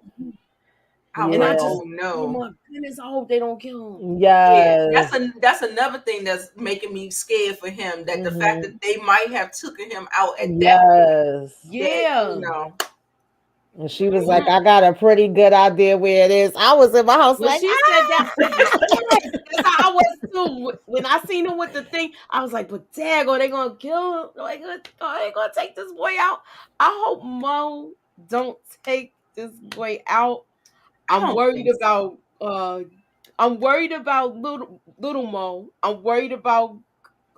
I was And I like, Yeah. just, oh oh no. my goodness, I hope they don't kill him. Yeah, Yes. that's another thing that's making me scared for him. That the fact Mm-hmm. that they might have taken him out at that point. Yes. That Yeah. And she was like, mm, I got a pretty good idea where it is. I was in my house When like, she said that, yes, that's how I was too. When I seen him with the thing, I was like, but dag, are they gonna kill him? Are they gonna take this boy out? I hope Mo don't take this boy out. I I'm don't worried think so. about I'm worried about little Mo. I'm worried about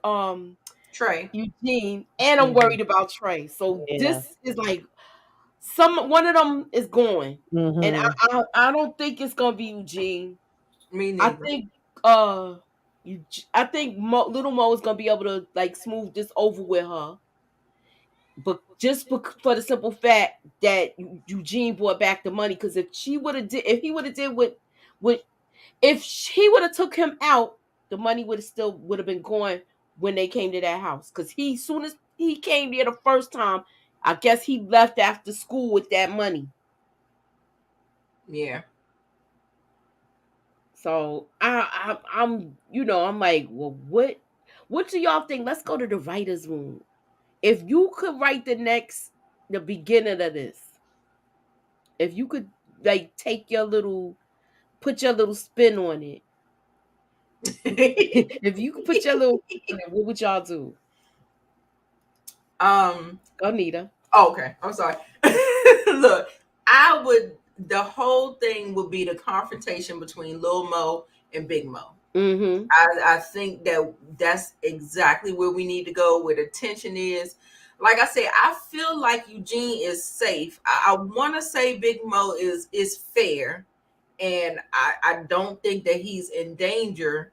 um Trey. Eugene, and I'm Mhm. worried about Trey. So this Yeah. is like one of them is going, and Mm-hmm. I don't think it's gonna be Eugene. Me I neither. think you I think little Mo is gonna be able to like smooth this over with her, but just for the simple fact that Eugene brought back the money. Because if he would have did what if he would have took him out, the money would have been gone when they came to that house. Because soon as he came there the first time, I guess he left after school with that money. Yeah. So I'm like, well, what do y'all think? Let's go to the writers' room. If you could write the beginning of this, if you could like put your little spin on it, if you could put your little spin on it, what would y'all do? um. Go, Nita. Oh, okay. I'm sorry. Look, I would. The whole thing would be the confrontation between Lil Mo and Big Mo. Mm-hmm. I think that's exactly where we need to go, where the tension is. Like I said, I feel like Eugene is safe. I want to say Big Mo is fair, and I don't think that he's in danger.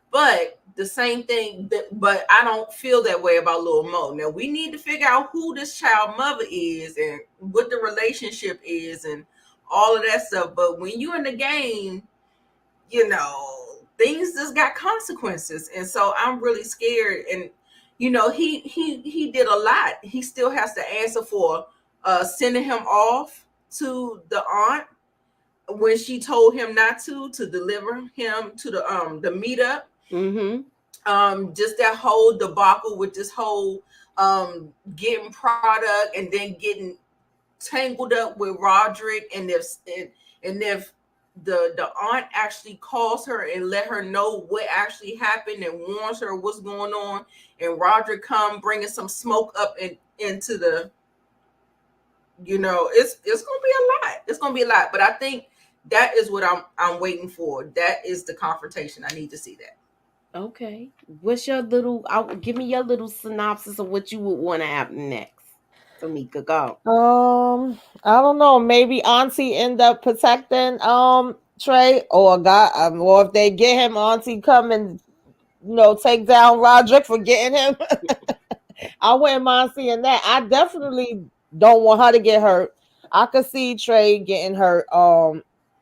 But the same thing, but I don't feel that way about Lil Mo. Now we need to figure out who this child mother is and what the relationship is and all of that stuff. But when you're in the game, things just got consequences, and so I'm really scared. And he did a lot. He still has to answer for sending him off to the aunt when she told him not to deliver him to the meetup. Mm-hmm. Just that whole debacle with this whole getting product and then getting tangled up with Roderick. And if the aunt actually calls her and let her know what actually happened and warns her what's going on, and Roderick come bringing some smoke up into it's gonna be a lot. It's gonna be a lot. But I think that is what I'm waiting for. That is the confrontation. I need to see that. Okay. What's your little? Give me your little synopsis of what you would want to happen next. Tamika, go. I don't know. Maybe Auntie end up protecting Trey, or God, or if they get him, Auntie come and take down Roderick for getting him. I wouldn't mind seeing that. I definitely don't want her to get hurt. I could see Trey getting hurt.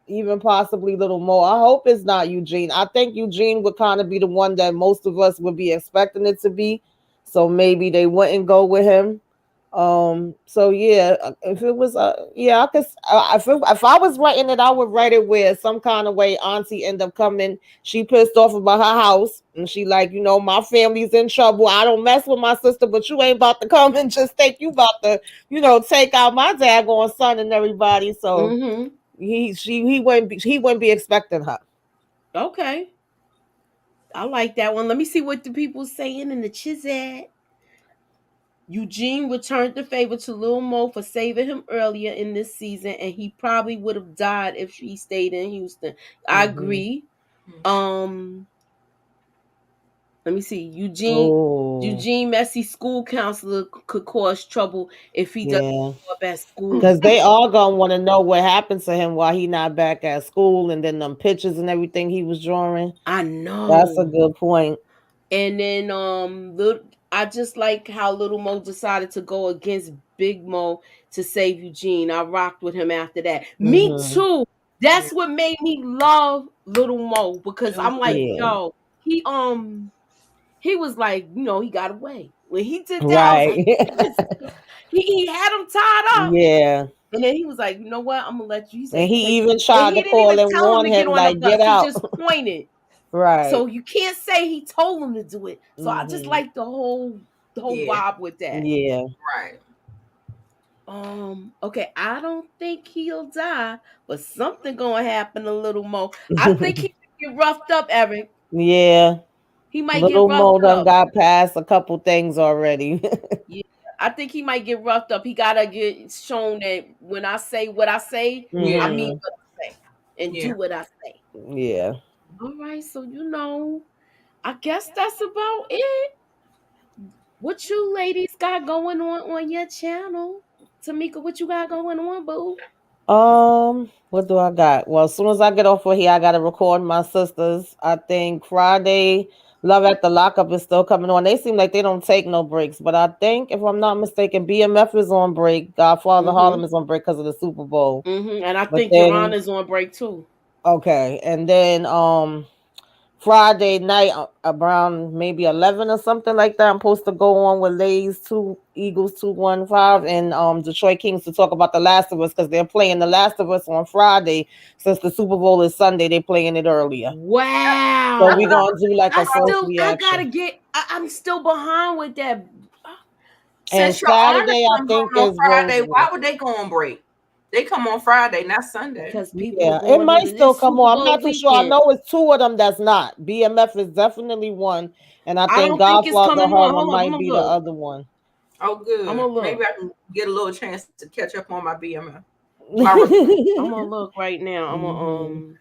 even possibly Little Mo. I hope it's not Eugene. I think Eugene would kind of be the one that most of us would be expecting it to be. So maybe they wouldn't go with him. So yeah, if it was yeah, I could if I was writing it, I would write it where some kind of way auntie end up coming. She pissed off about her house and she like, my family's in trouble. I don't mess with my sister, but you ain't about to come and just think you about to, take out my daggone son and everybody. So Mm-hmm. he wouldn't be expecting her. Okay. I like that one. Let me see what the people saying in the chat. Eugene returned the favor to Lil Mo for saving him earlier in this season, and he probably would have died if he stayed in Houston. I Mm-hmm. agree. Um, Let me see. Oh Eugene Messy school counselor could cause trouble if he doesn't yeah. show up at school. Because they all gonna want to know what happened to him while he not back at school, and then them pictures and everything he was drawing. I That's a know. good point. And then I just like how Little Mo decided to go against Big Mo to save Eugene. I rocked with him after that. Me Hmm. too. That's what made me love Little Mo because I'm like, Yeah. yo, he he was like, he got away. When he did that, I was like, Right. yes. He had him tied up. Yeah. And then he was like, you know what? I'm gonna let you. He And said, he even and tried he to didn't call even and tell him warn to get him, on the like, bus. get He out. just pointed. Right. So you can't say he told him to do it. So I just Hmm. like the whole Yeah, vibe with that. Yeah. right. Okay, I don't think he'll die, but something gonna happen a little more. I think he might get roughed up, Eric. Yeah. He might get Little roughed Mo done up. got past a couple things already. Yeah, I think he might get roughed up. He gotta get shown that when I say what I say, I Yeah, mean Hmm. what I say and yeah. do what I say. Yeah. All right, so I guess that's about it. What you ladies got going on your channel? Tamika, what you got going on, boo? What do I got? Well, as soon as I get off of here, I gotta record my sisters. I think Friday, Love at the Lockup is still coming on. They seem like they don't take no breaks, but I think if I'm not mistaken, BMF is on break. Godfather Mm-hmm. Harlem is on break because of the Super Bowl. Mm-hmm. And I But think Your then Honor's on break too. okay, and then Friday night around maybe 11 or something like that. I'm supposed to go on with Lay's two Eagles 215 and Detroit Kings to talk about The Last of Us because they're playing The Last of Us on Friday since the Super Bowl is Sunday. They're playing it earlier, so That's we're Wow. gonna do like a first I gotta reaction. get I'm still behind with that. And Since your honor Saturday, I come think home on is Friday, Rosewood. why would they go on break? They come on Friday, not Sunday. Because people are Yeah, it going to might still this come Super on. I'm Bowl not too sure. I weekend. know it's two of them that's not. BMF is definitely one, and I I think don't think it's Godfather coming on. Harlem Hold up, I'm might gonna be the look. other one. Oh, I'm good. gonna Maybe look. I can get a little chance to catch up on my BMF. My report. I'm gonna look right now. I'm gonna Hmm.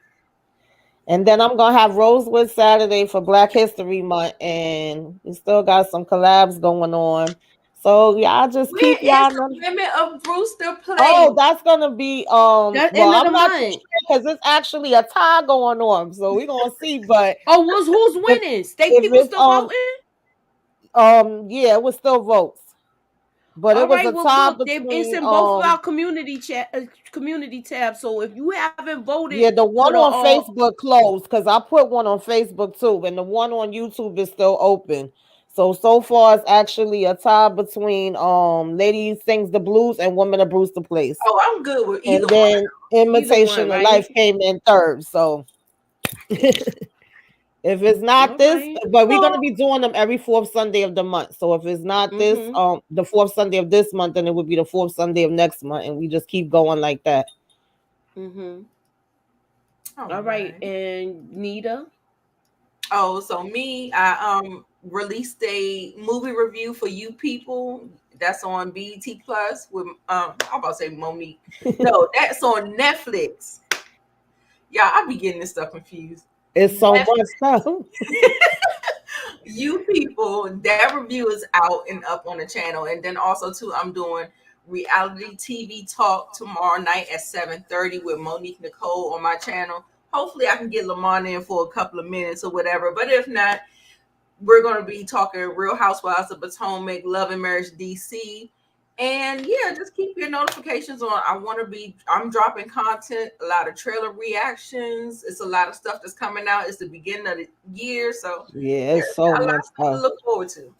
And then I'm gonna have Rosewood Saturday for Black History Month, and we still got some collabs going on. So y'all just Where keep is y'all. the Women of Brewster Oh, play? that's gonna be that Well, end of the I'm not too month. sure because it's actually a tie going on, so we're gonna see. But Oh, who's if winning? State if people it's still voting? yeah, it was still votes, but it All was right. a Well, tie look, it's between in both of our community tabs. So if you haven't voted yeah, the for one the on Facebook closed because I put one on Facebook too, and the one on YouTube is still open. So far it's actually a tie between Lady Sings the Blues and Woman of Brewster Place. Oh, I'm good with either And one. then either one, Imitation of right? Life came in third. So if it's not All this, right. but we're gonna Oh, be doing them every fourth Sunday of the month. So if it's not this, Mm-hmm. the fourth Sunday of this month, then it would be the fourth Sunday of next month, and we just keep going like that. Mm-hmm. all All right. right. And Nita. Oh, so me, I released a movie review for you people. That's on BET Plus with I'm about to say Monique. No, that's on Netflix. Yeah, I be getting this stuff confused. It's so Netflix, much stuff. you people, that review is out and up on the channel. And then also too, I'm doing reality TV talk tomorrow night at 7:30 with Monique Nicole on my channel. Hopefully I can get Lamont in for a couple of minutes or whatever. But if not, we're going to be talking Real Housewives of Potomac, Love and Marriage DC, And yeah, just keep your notifications on. I'm dropping content, a lot of trailer reactions. It's a lot of stuff that's coming out. It's the beginning of the year. So Yeah, there's it's so a lot much of stuff to stuff. look forward to.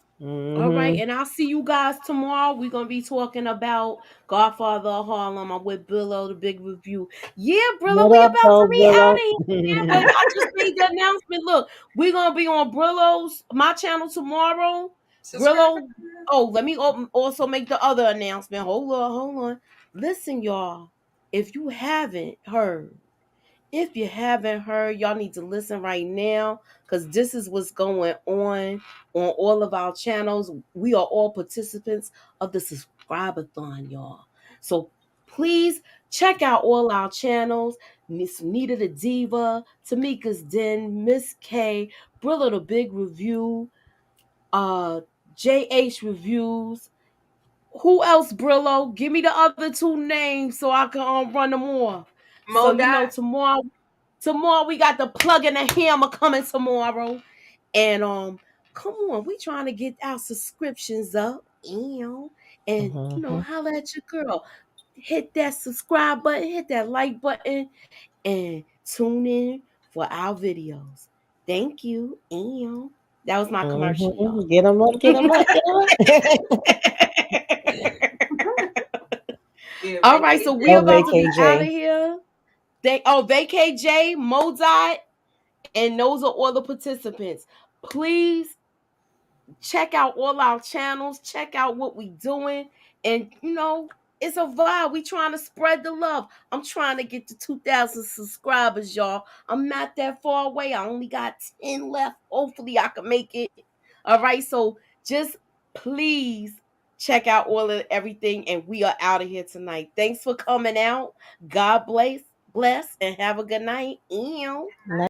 All right, Mm-hmm. and I'll see you guys tomorrow. We're gonna be talking about Godfather of Harlem. I'm with Brillo, the big review. Yeah, Brillo, What we up, about to though, be out of Willow? here. But I just made the announcement. Look, we're gonna be on Brillo's my channel tomorrow. Subscribe. Brillo. Oh, let me also make the other announcement. Hold on. Listen, y'all. If you haven't heard. If you haven't heard, y'all need to listen right now because this is what's going on all of our channels. We are all participants of the subscribe-a-thon, y'all. So please check out all our channels. Miss Nita the Diva, Tamika's Den, Miss K, Brilla the Big Review, uh, JH Reviews. Who else, Brillo? Give me the other two names so I can run them off. So you know Modot. tomorrow we got the plug and the hammer coming tomorrow. And come on, we trying to get our subscriptions up. And Mm-hmm. holla at your girl. Hit that subscribe button, hit that like button, and tune in for our videos. Thank you. That was my commercial, y'all. Mm-hmm. Get them up, get them up, get them up. Yeah, All right, so vacay we Oh, day. about to be out of VKJ. here. Vacay J, Modot, and those are all the participants. Please check out all our channels, check out what we doing, and it's a vibe. We trying to spread the love. I'm trying to get to 2,000 subscribers, y'all. I'm not that far away. I only got 10 left. Hopefully, I can make it. All right, so just please check out all of everything, and we are out of here tonight. Thanks for coming out. God bless, and have a good night. Ew. Night.